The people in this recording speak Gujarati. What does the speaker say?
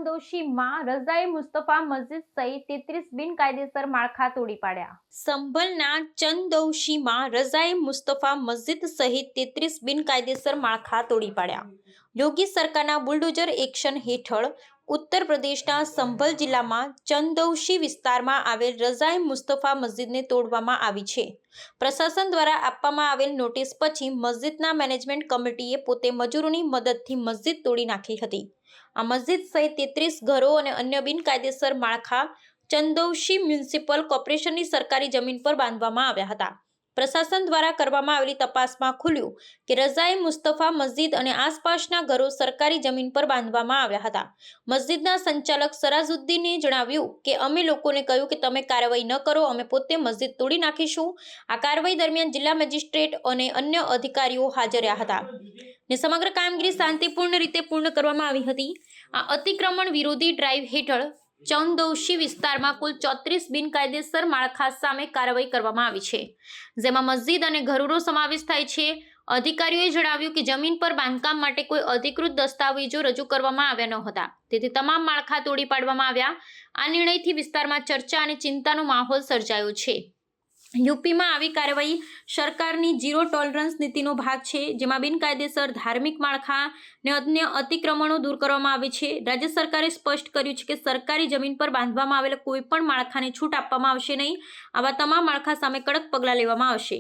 ચંદૌશીમાં રઝાએ મુસ્તફા મસ્જિદ સહિત 33 બિનકાયદેસર માળખા તોડી પાડ્યા। સંભલના ચંદૌશીમાં રઝાએ મુસ્તફા મસ્જિદ સહિત 33 બિનકાયદેસર માળખા તોડી પાડ્યા। યોગી સરકારના બુલડોઝર એક્શન હેઠળ ઉત્તર પ્રદેશના સંભલ જિલ્લામાં ચંદૌશી વિસ્તારમાં આવેલ રઝાએ મુસ્તફા મસ્જિદને તોડવામાં આવી છે। પ્રશાસન દ્વારા આપવામાં આવેલ નોટિસ પછી મસ્જિદના મેનેજમેન્ટ કમિટીએ પોતે મજૂરોની મદદથી મસ્જિદ તોડી નાખી હતી। આ મસ્જિદ સહિત 33 ઘરો અને અન્ય બિનકાયદેસર માળખા ચંદૌશી મ્યુનિસિપલ કોર્પોરેશનની સરકારી જમીન પર બાંધવામાં આવ્યા હતા। પ્રશાસન દ્વારા કરવામાં આવેલી તપાસમાં ખુલ્યું કે રઝાએ મુસ્તફા મસ્જિદ અને આસપાસના ઘરો સરકારી જમીન પર બાંધવામાં આવ્યા હતા। મસ્જિદના સંચાલક સરાજુદ્દીને જણાવ્યું કે અમે લોકોને કહ્યું કે તમે કાર્યવાહી ન કરો, અમે પોતે મસ્જિદ તોડી નાખીશું। આ કાર્યવાહી દરમિયાન જિલ્લા મેજિસ્ટ્રેટ અને અન્ય અધિકારીઓ હાજર રહ્યા હતા ને સમગ્ર કામગીરી શાંતિપૂર્ણ રીતે પૂર્ણ કરવામાં આવી હતી। આ અતિક્રમણ વિરોધી ડ્રાઈવ હેઠળ ચંદૌશી વિસ્તારમાં કુલ 34 બિનકાયદેસર માળખા સામે કાર્યવાહી કરવામાં આવી છે, જેમાં મસ્જિદ અને ઘરોનો સમાવેશ થાય છે। અધિકારીઓએ જણાવ્યું કે જમીન પર બાંધકામ માટે કોઈ અધિકૃત દસ્તાવેજો રજૂ કરવામાં આવ્યા ન હતા, તેથી તમામ માળખા તોડી પાડવામાં આવ્યા। આ નિર્ણયથી વિસ્તારમાં ચર્ચા અને ચિંતાનો માહોલ સર્જાયો છે। યુપીમાં આવી કાર્યવાહી સરકારની ઝીરો ટોલરન્સ નીતિનો ભાગ છે, જેમાં બિનકાયદેસર ધાર્મિક માળખા ને અન્ય અતિક્રમણો દૂર કરવામાં આવે છે। રાજ્ય સરકારે સ્પષ્ટ કર્યું છે કે સરકારી જમીન પર બાંધવામાં આવેલા કોઈ પણ માળખાને છૂટ આપવામાં આવશે નહીં। આવા તમામ માળખા સામે કડક પગલાં લેવામાં આવશે।